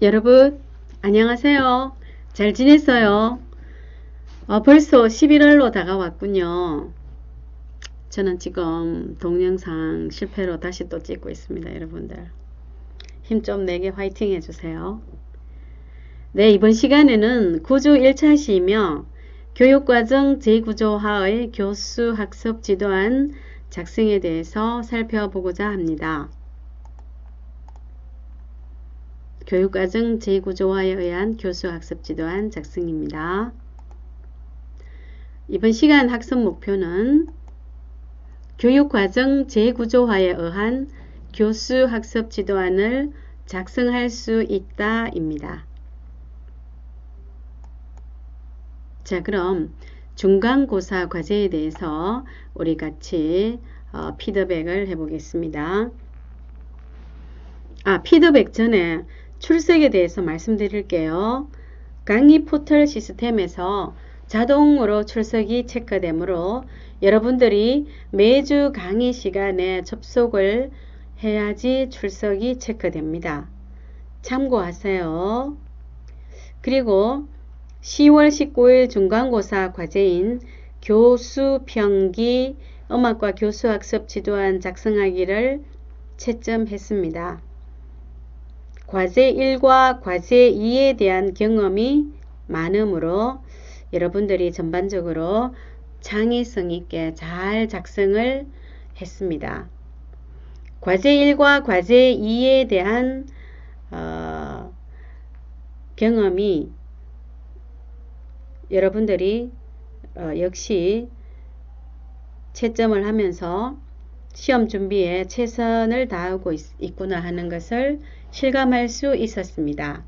여러분, 안녕하세요. 잘 지냈어요? 벌써 11월로 다가왔군요. 저는 지금 동영상 실패로 다시 또 찍고 있습니다, 여러분들. 힘 좀 내게 화이팅 해주세요. 네, 이번 시간에는 구조 1차 시이며 교육과정 재구조화의 교수 학습 지도안 작성에 대해서 살펴보고자 합니다. 교육과정 재구조화에 의한 교수학습 지도안 작성입니다. 이번 시간 학습 목표는 교육과정 재구조화에 의한 교수학습 지도안을 작성할 수 있다 입니다. 자, 그럼 중간고사 과제에 대해서 우리 같이 피드백을 해보겠습니다. 피드백 전에 출석에 대해서 말씀드릴게요. 강의 포털 시스템에서 자동으로 출석이 체크되므로 여러분들이 매주 강의 시간에 접속을 해야지 출석이 체크됩니다. 참고하세요. 그리고 10월 19일 중간고사 과제인 교수평기 음악과 교수학습 지도안 작성하기를 채점했습니다. 과제 1과 과제 2에 대한 경험이 많으므로 여러분들이 전반적으로 창의성 있게 잘 작성을 했습니다. 과제 1과 과제 2에 대한 경험이 여러분들이 역시 채점을 하면서 시험 준비에 최선을 다하고 있구나 하는 것을 실감할 수 있었습니다.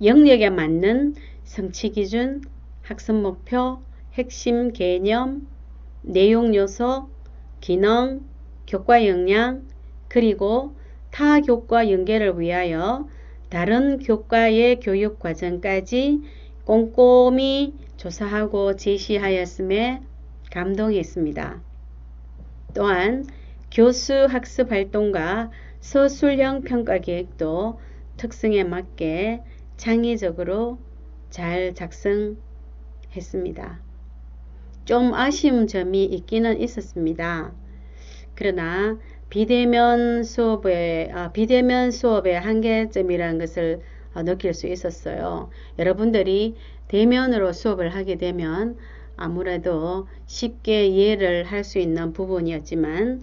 영역에 맞는 성취 기준, 학습 목표, 핵심 개념, 내용 요소, 기능, 교과 역량, 그리고 타 교과 연계를 위하여 다른 교과의 교육 과정까지 꼼꼼히 조사하고 제시하였음에 감동했습니다. 또한 교수 학습 활동과 서술형 평가 계획도 특성에 맞게 창의적으로 잘 작성했습니다. 좀 아쉬운 점이 있기는 있었습니다. 그러나 비대면 수업의 한계점이라는 것을 느낄 수 있었어요. 여러분들이 대면으로 수업을 하게 되면 아무래도 쉽게 이해를 할 수 있는 부분이었지만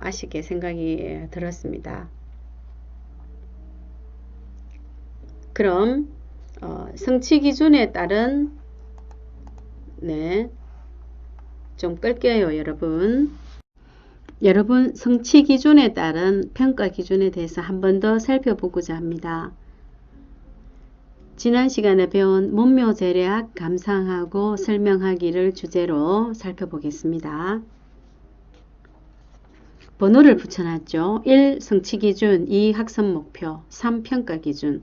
아쉽게 생각이 들었습니다. 그럼 성취 기준에 따른 좀 끌게요, 여러분. 성취 기준에 따른 평가 기준에 대해서 한 번 더 살펴보고자 합니다. 지난 시간에 배운 문묘재래학 감상하고 설명하기를 주제로 살펴보겠습니다. 번호를 붙여놨죠. 1. 성취기준, 2. 학습목표, 3. 평가기준.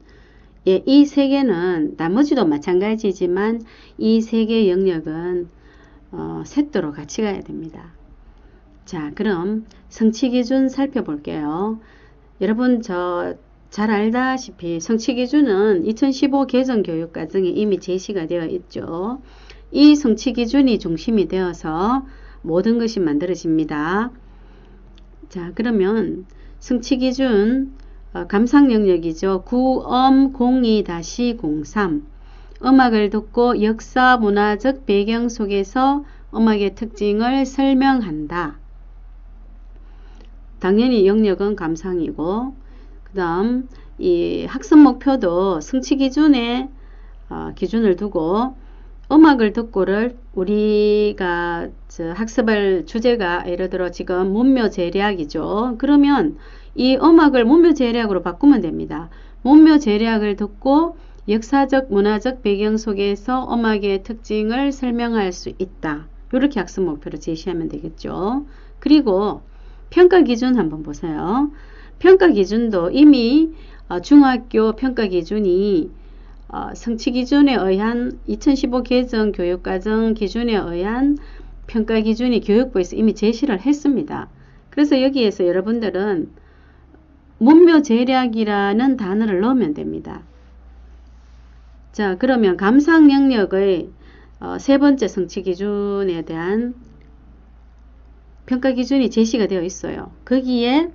이 세 개는 나머지도 마찬가지지만 이 세 개 영역은 세트로 같이 가야 됩니다. 자, 그럼 성취기준 살펴볼게요. 여러분 잘 알다시피 성취기준은 2015 개정교육과정에 이미 제시가 되어 있죠. 이 성취기준이 중심이 되어서 모든 것이 만들어집니다. 자, 그러면 성취기준 감상 영역이죠. 구엄 02-03 음악을 듣고 역사 문화적 배경 속에서 음악의 특징을 설명한다. 당연히 영역은 감상이고 그 다음 이 학습 목표도 성취 기준에 기준을 두고 음악을 듣고를 우리가 학습할 주제가 예를 들어 지금 문묘재래학이죠. 그러면 이 음악을 문묘재래학으로 바꾸면 됩니다. 문묘재래학을 듣고 역사적 문화적 배경 속에서 음악의 특징을 설명할 수 있다. 이렇게 학습 목표를 제시하면 되겠죠. 그리고 평가 기준 한번 보세요. 평가 기준도 이미 중학교 평가 기준이 성취 기준에 의한 2015 개정 교육과정 기준에 의한 평가 기준이 교육부에서 이미 제시를 했습니다. 그래서 여기에서 여러분들은 문묘재략이라는 단어를 넣으면 됩니다. 자, 그러면 감상 영역의 세 번째 성취 기준에 대한 평가 기준이 제시가 되어 있어요. 거기에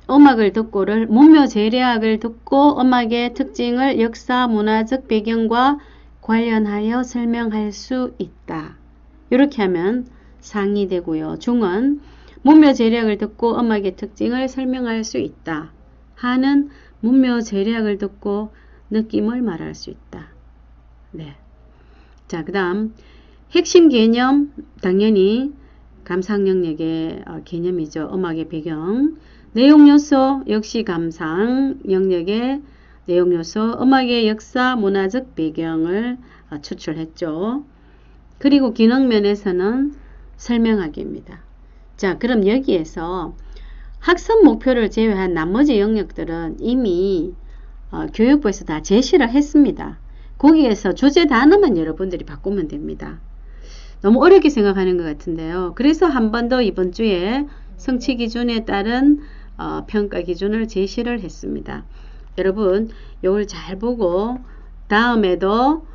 음악을 듣고를 문묘재략을 듣고 음악의 특징을 역사 문화적 배경과 관련하여 설명할 수 있다. 이렇게 하면 상이 되고요. 중은 문묘재략을 듣고 음악의 특징을 설명할 수 있다. 하는 문묘재략을 듣고 느낌을 말할 수 있다. 네. 자, 그 다음 핵심 개념 당연히 감상 영역의 개념이죠. 음악의 배경. 내용 요소 역시 감상 영역의 내용 요소 음악의 역사 문화적 배경을 추출했죠. 그리고 기능 면에서는 설명하기입니다. 자, 그럼 여기에서 학습 목표를 제외한 나머지 영역들은 이미 교육부에서 다 제시를 했습니다. 거기에서 주제 단어만 여러분들이 바꾸면 됩니다. 너무 어렵게 생각하는 것 같은데요. 그래서 한 번 더 이번 주에 성취 기준에 따른 평가 기준을 제시를 했습니다. 여러분 이걸 잘 보고 다음에도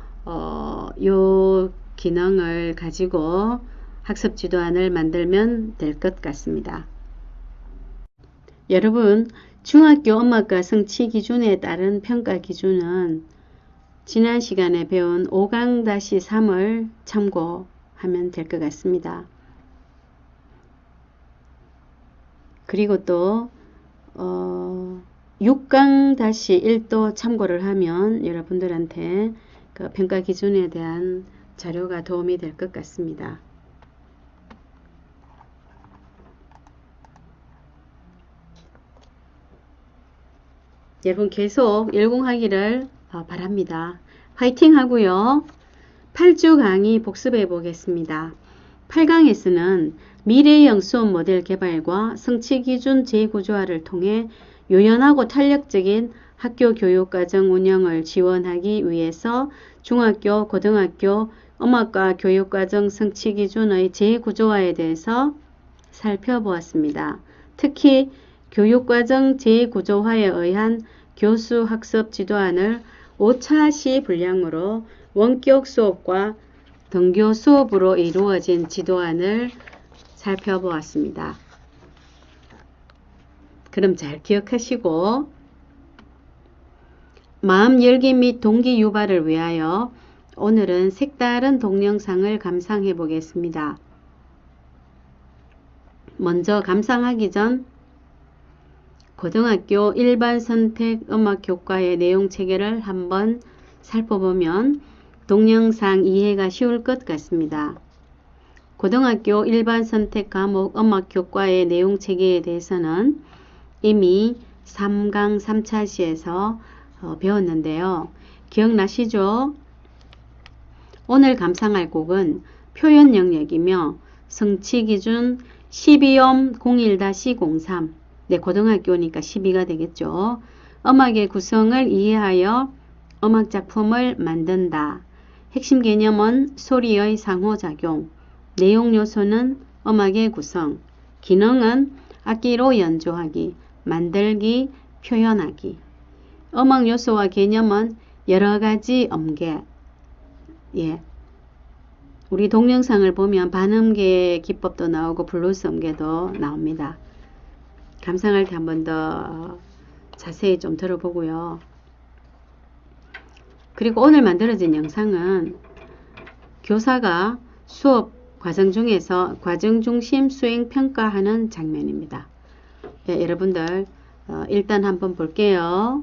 요 기능을 가지고 학습 지도안을 만들면 될 것 같습니다. 여러분 중학교 음악과 성취 기준에 따른 평가 기준은 지난 시간에 배운 5강-3을 참고하면 될 것 같습니다. 그리고 또 6강-1도 참고를 하면 여러분들한테 그 평가 기준에 대한 자료가 도움이 될 것 같습니다. 여러분 계속 열공하기를 바랍니다. 화이팅 하고요. 8주 강의 복습해 보겠습니다. 8강에서는 미래형 수업 모델 개발과 성취 기준 재구조화를 통해 유연하고 탄력적인 학교 교육과정 운영을 지원하기 위해서 중학교, 고등학교 음악과 교육과정 성취 기준의 재구조화에 대해서 살펴보았습니다. 특히 교육과정 재구조화에 의한 교수 학습 지도안을 5차 시 분량으로 원격 수업과 등교 수업으로 이루어진 지도안을 살펴보았습니다. 그럼 잘 기억하시고 마음 열기 및 동기 유발을 위하여 오늘은 색다른 동영상을 감상해 보겠습니다. 먼저 감상하기 전 고등학교 일반 선택 음악 교과의 내용 체계를 한번 살펴보면 동영상 이해가 쉬울 것 같습니다. 고등학교 일반 선택 과목 음악 교과의 내용 체계에 대해서는 이미 3강 3차 시에서 배웠는데요. 기억나시죠? 오늘 감상할 곡은 표현 영역이며 성취 기준 12옴 01-03 네, 고등학교니까 12가 되겠죠. 음악의 구성을 이해하여 음악 작품을 만든다. 핵심 개념은 소리의 상호작용, 내용 요소는 음악의 구성, 기능은 악기로 연주하기, 만들기, 표현하기. 음악 요소와 개념은 여러가지 음계. 예. 우리 동영상을 보면 반음계 기법도 나오고 블루스 음계도 나옵니다. 감상할 때 한 번 더 자세히 좀 들어보고요. 그리고 오늘 만들어진 영상은 교사가 수업 과정 중에서 과정 중심 수행 평가하는 장면입니다. 네, 여러분들 일단 한번 볼게요.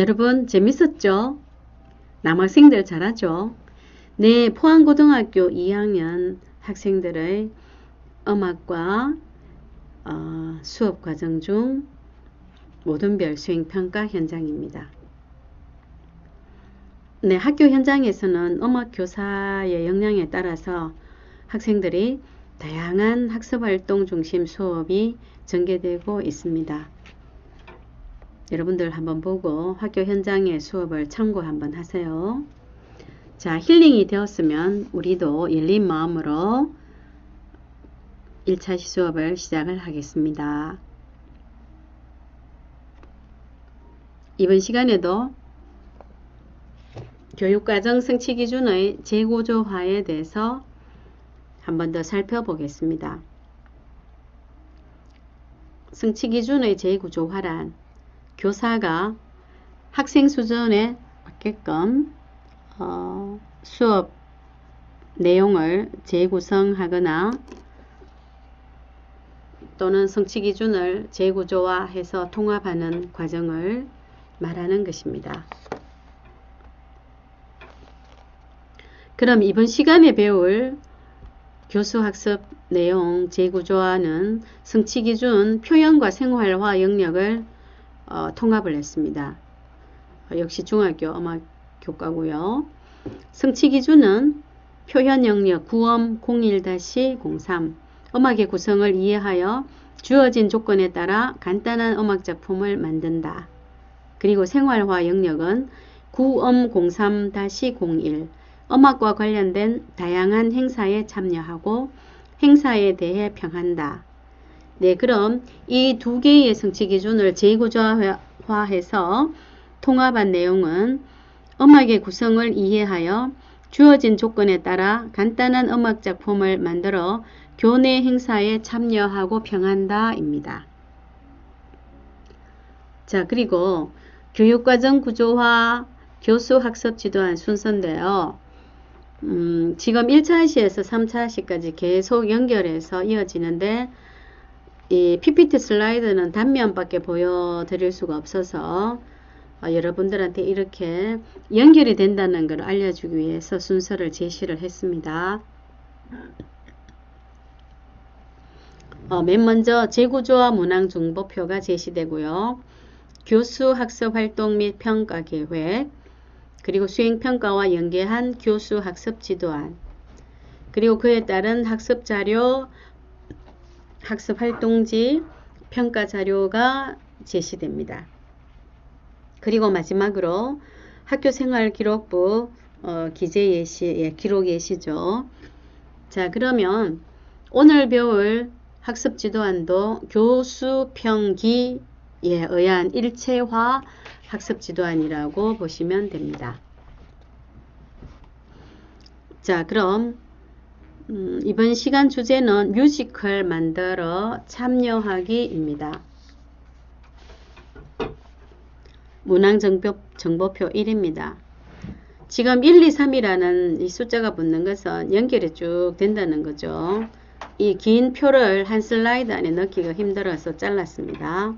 여러분 재밌었죠? 남학생들 잘하죠? 네, 포항고등학교 2학년 학생들의 음악과 수업 과정 중 모든별 수행평가 현장입니다. 네, 학교 현장에서는 음악 교사의 역량에 따라서 학생들이 다양한 학습활동 중심 수업이 전개되고 있습니다. 여러분들 한번 보고 학교 현장의 수업을 참고 한번 하세요. 자, 힐링이 되었으면 우리도 열린 마음으로 1차 수업을 시작을 하겠습니다. 이번 시간에도 교육과정 성취기준의 재구조화에 대해서 한 번 더 살펴보겠습니다. 성취기준의 재구조화란 교사가 학생 수준에 맞게끔 수업 내용을 재구성하거나 또는 성취기준을 재구조화해서 통합하는 과정을 말하는 것입니다. 그럼 이번 시간에 배울 교수학습 내용 재구조화는 성취기준 표현과 생활화 영역을 통합을 했습니다. 역시 중학교 음악교과고요. 성취기준은 표현 영역 9음 01-03 음악의 구성을 이해하여 주어진 조건에 따라 간단한 음악작품을 만든다. 그리고 생활화 영역은 9음 03-01 음악과 관련된 다양한 행사에 참여하고 행사에 대해 평한다. 네, 그럼 이 두 개의 성취기준을 재구조화해서 통합한 내용은 음악의 구성을 이해하여 주어진 조건에 따라 간단한 음악작품을 만들어 교내 행사에 참여하고 평한다 입니다. 자, 그리고 교육과정 구조화 교수학습 지도안 순서인데요. 지금 1차 시에서 3차 시까지 계속 연결해서 이어지는데 이 PPT 슬라이드는 단면밖에 보여드릴 수가 없어서 여러분들한테 이렇게 연결이 된다는 걸 알려주기 위해서 순서를 제시를 했습니다. 맨 먼저 재구조화 문항정보표가 제시되고요. 교수 학습 활동 및 평가 계획, 그리고 수행평가와 연계한 교수 학습 지도안, 그리고 그에 따른 학습 자료, 학습 활동지, 평가 자료가 제시됩니다. 그리고 마지막으로 학교생활기록부 기재 예시, 기록 예시죠. 자, 그러면 오늘 배울 학습 지도안도 교수평기에 의한 일체화 학습 지도안이라고 보시면 됩니다. 자, 그럼 이번 시간 주제는 뮤지컬 만들어 참여하기입니다. 문항정보표 1입니다. 지금 1, 2, 3이라는 이 숫자가 붙는 것은 연결이 쭉 된다는 거죠. 이 긴 표를 한 슬라이드 안에 넣기가 힘들어서 잘랐습니다.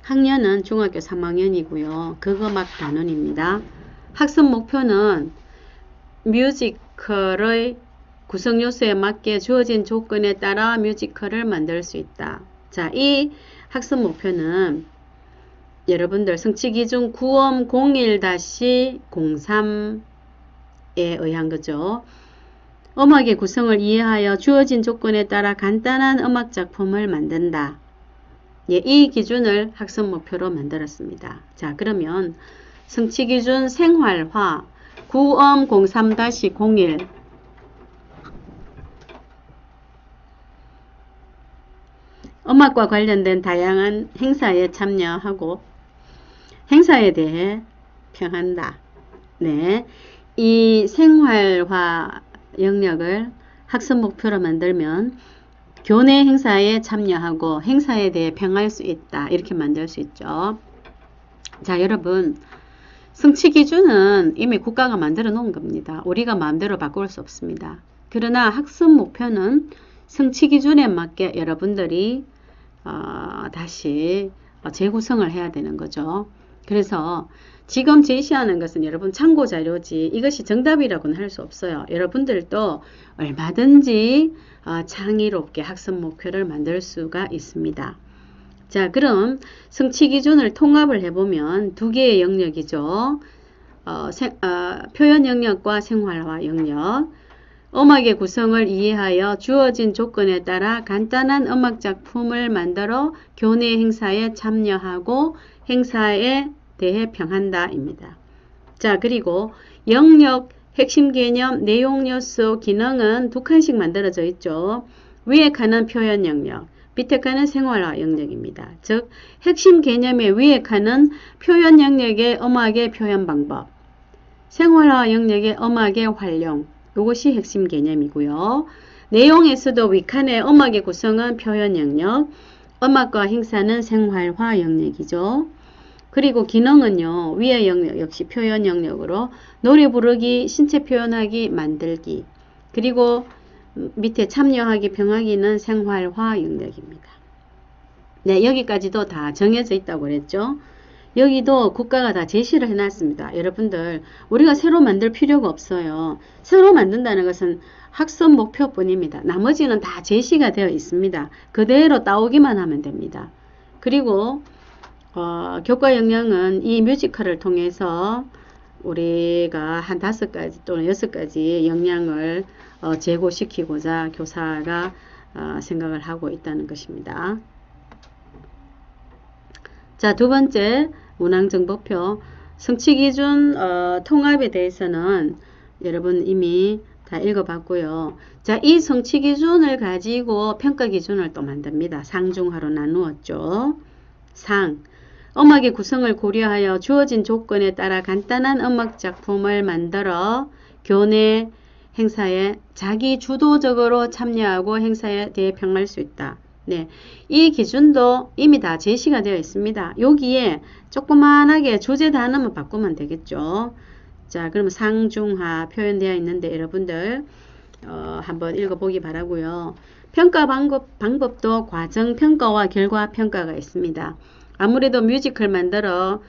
학년은 중학교 3학년이고요. 극음악 단원입니다. 학습 목표는 뮤지컬의 구성 요소에 맞게 주어진 조건에 따라 뮤지컬을 만들 수 있다. 자, 이 학습 목표는 여러분들 성취기준 9음 01-03에 의한 거죠. 음악의 구성을 이해하여 주어진 조건에 따라 간단한 음악 작품을 만든다. 예, 이 기준을 학습 목표로 만들었습니다. 자, 그러면 성취기준 생활화 9음 03-01 음악과 관련된 다양한 행사에 참여하고 행사에 대해 평한다. 네, 이 생활화 영역을 학습 목표로 만들면 교내 행사에 참여하고 행사에 대해 평할 수 있다. 이렇게 만들 수 있죠. 자, 여러분, 성취 기준은 이미 국가가 만들어 놓은 겁니다. 우리가 마음대로 바꿀 수 없습니다. 그러나 학습 목표는 성취 기준에 맞게 여러분들이 다시 재구성을 해야 되는 거죠. 그래서 지금 제시하는 것은 여러분 참고 자료지 이것이 정답이라고는 할 수 없어요. 여러분들도 얼마든지 창의롭게 학습 목표를 만들 수가 있습니다. 자, 그럼 성취 기준을 통합을 해보면 두 개의 영역이죠. 표현 영역과 생활화 영역. 음악의 구성을 이해하여 주어진 조건에 따라 간단한 음악 작품을 만들어 교내 행사에 참여하고 행사에 대해 평한다입니다. 자, 그리고 영역, 핵심 개념, 내용 요소, 기능은 두 칸씩 만들어져 있죠. 위에 칸은 표현 영역, 밑에 칸은 생활화 영역입니다. 즉, 핵심 개념의 위에 칸은 표현 영역의 음악의 표현 방법, 생활화 영역의 음악의 활용, 이것이 핵심 개념이고요. 내용에서도 위칸의 음악의 구성은 표현 영역, 음악과 행사는 생활화 영역이죠. 그리고 기능은요. 위의 영역 역시 표현 영역으로 노래 부르기, 신체 표현하기, 만들기. 그리고 밑에 참여하기, 병하기는 생활화 영역입니다. 네, 여기까지도 다 정해져 있다고 그랬죠. 여기도 국가가 다 제시를 해놨습니다. 여러분들 우리가 새로 만들 필요가 없어요. 새로 만든다는 것은 학습 목표뿐입니다. 나머지는 다 제시가 되어 있습니다. 그대로 따오기만 하면 됩니다. 그리고 교과 역량은 이 뮤지컬을 통해서 우리가 한 5가지 또는 6가지 역량을 제고시키고자 교사가 생각을 하고 있다는 것입니다. 자, 두 번째 문항정보표 성취기준 통합에 대해서는 여러분 이미 다 읽어봤고요. 자, 이 성취기준을 가지고 평가기준을 또 만듭니다. 상중하로 나누었죠. 상, 음악의 구성을 고려하여 주어진 조건에 따라 간단한 음악 작품을 만들어 교내 행사에 자기 주도적으로 참여하고 행사에 대해 평할 수 있다. 네, 이 기준도 이미 다 제시가 되어 있습니다. 여기에 조그만하게 주제 단어만 바꾸면 되겠죠. 자, 그러면 상중하 표현되어 있는데 여러분들 한번 읽어보기 바라고요. 평가 방법도 과정평가와 결과평가가 있습니다. 아무래도 뮤지컬 만들어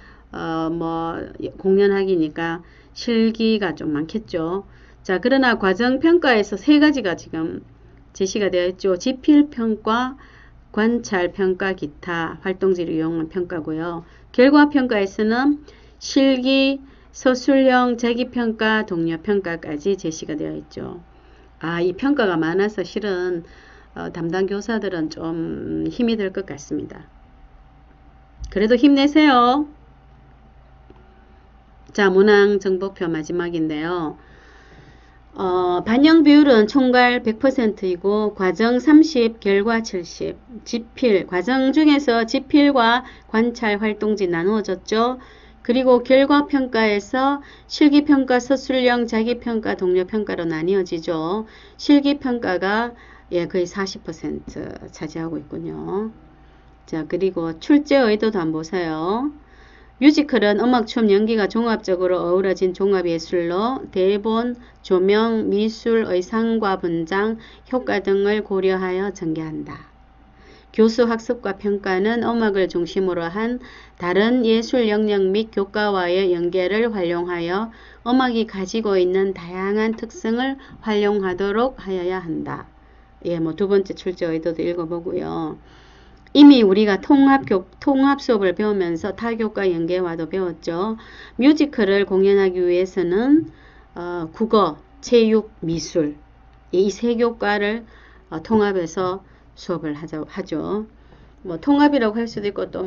공연하기니까 실기가 좀 많겠죠. 자, 그러나 과정평가에서 3가지가 지금 제시가 되어 있죠. 지필평가, 관찰평가, 기타 활동지를 이용한 평가고요. 결과평가에서는 실기, 서술형, 자기평가, 동료평가까지 제시가 되어 있죠. 이 평가가 많아서 실은 담당 교사들은 좀 힘이 들 것 같습니다. 그래도 힘내세요. 자, 문항정보표 마지막인데요. 반영 비율은 총괄 100%이고 과정 30, 결과 70. 지필, 과정 중에서 지필과 관찰 활동지 나누어졌죠. 그리고 결과평가에서 실기평가, 서술형, 자기평가, 동료평가로 나뉘어지죠. 실기평가가 거의 40% 차지하고 있군요. 자, 그리고 출제 의도도 한번 보세요. 뮤지컬은 음악, 춤, 연기가 종합적으로 어우러진 종합예술로 대본, 조명, 미술, 의상과 분장, 효과 등을 고려하여 전개한다. 교수 학습과 평가는 음악을 중심으로 한 다른 예술 영역 및 교과와의 연계를 활용하여 음악이 가지고 있는 다양한 특성을 활용하도록 하여야 한다. 두 번째 출제 의도도 읽어보고요. 이미 우리가 통합 수업을 배우면서 타교과 연계와도 배웠죠. 뮤지컬을 공연하기 위해서는 국어, 체육, 미술 이 3교과를 통합해서 수업을 하죠. 통합이라고 할 수도 있고 또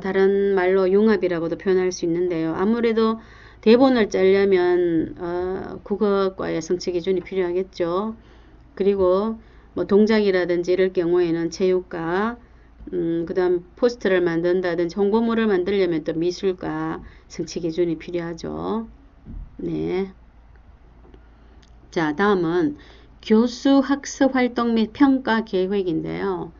다른 말로 융합이라고도 표현할 수 있는데요. 아무래도 대본을 짜려면 국어과의 성취 기준이 필요하겠죠. 그리고 동작이라든지 이럴 경우에는 체육과 그 다음 포스터를 만든다든지 홍보물을 만들려면 또 미술과 성취 기준이 필요하죠. 네. 자, 다음은 교수 학습 활동 및 평가 계획인데요.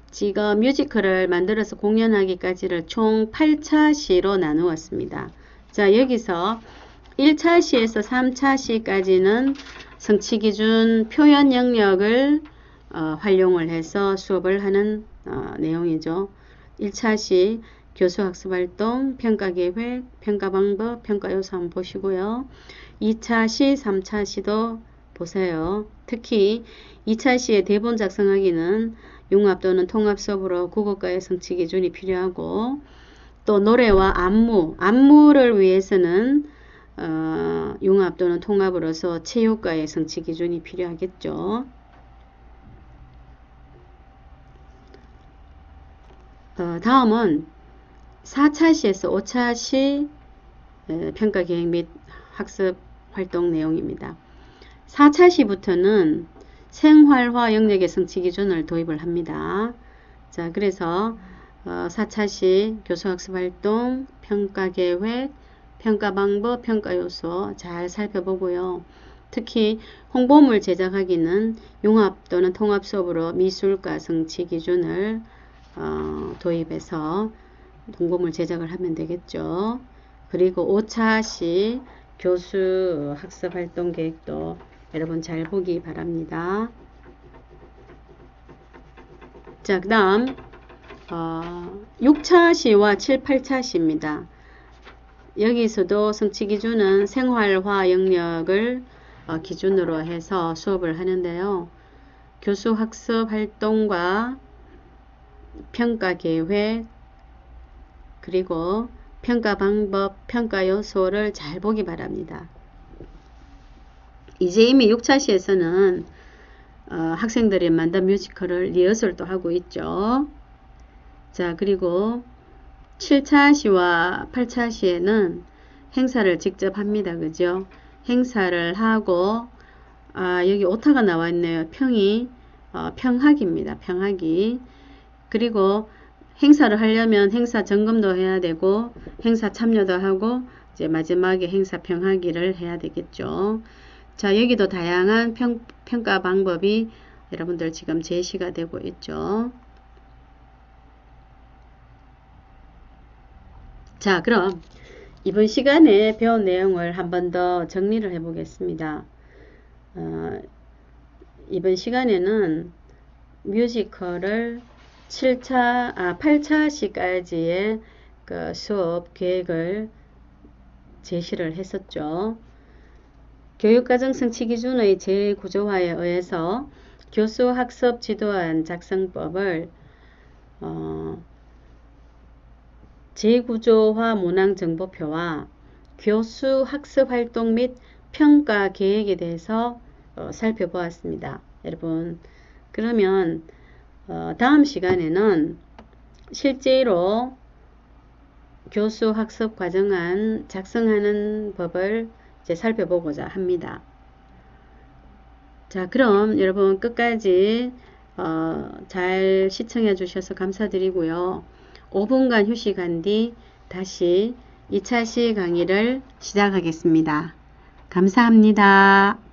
지금 뮤지컬을 만들어서 공연하기까지를 총 8차 시로 나누었습니다. 자, 여기서 1차 시에서 3차 시까지는 성취 기준 표현 영역을 활용을 해서 수업을 하는 내용이죠. 1차 시 교수학습활동, 평가계획, 평가방법, 평가요소 한번 보시고요. 2차 시, 3차 시도 보세요. 특히 2차 시의 대본 작성하기는 융합 또는 통합 수업으로 국어과의 성취 기준이 필요하고, 또 노래와 안무를 위해서는 융합 또는 통합으로서 체육과의 성취 기준이 필요하겠죠. 다음은 4차 시에서 5차 시 평가 계획 및 학습 활동 내용입니다. 4차 시부터는 생활화 영역의 성취 기준을 도입을 합니다. 자, 그래서 4차 시 교수학습 활동, 평가 계획, 평가 방법, 평가 요소 잘 살펴보고요. 특히 홍보물 제작하기는 융합 또는 통합 수업으로 미술과 성취 기준을 도입해서 홍보물 제작을 하면 되겠죠. 그리고 5차 시 교수 학습 활동 계획도 여러분 잘 보기 바랍니다. 자, 그 다음 6차 시와 7, 8차 시입니다. 여기서도 성취 기준은 생활화 영역을 기준으로 해서 수업을 하는데요. 교수 학습 활동과 평가 계획, 그리고 평가 방법, 평가 요소를 잘 보기 바랍니다. 이제 이미 6차 시에서는 학생들이 만든 뮤지컬을 리허설도 하고 있죠. 자, 그리고 7차 시와 8차 시에는 행사를 직접 합니다. 그죠? 행사를 하고, 여기 오타가 나와 있네요. 평학입니다. 평학이. 그리고 행사를 하려면 행사 점검도 해야 되고, 행사 참여도 하고, 이제 마지막에 행사 평하기를 해야 되겠죠. 자, 여기도 다양한 평가 방법이 여러분들 지금 제시가 되고 있죠. 자, 그럼 이번 시간에 배운 내용을 한 번 더 정리를 해 보겠습니다. 이번 시간에는 뮤지컬을 8차 시까지의 그 수업 계획을 제시를 했었죠. 교육과정 성취 기준의 재구조화에 의해서 교수 학습 지도안 작성법을 재구조화 문항 정보표와 교수 학습 활동 및 평가 계획에 대해서 살펴보았습니다. 여러분, 그러면 다음 시간에는 실제로 교수 학습 과정안 작성하는 법을 이제 살펴보고자 합니다. 자, 그럼 여러분 끝까지 잘 시청해 주셔서 감사드리고요. 5분간 휴식한 뒤 다시 2차 시 강의를 시작하겠습니다. 감사합니다.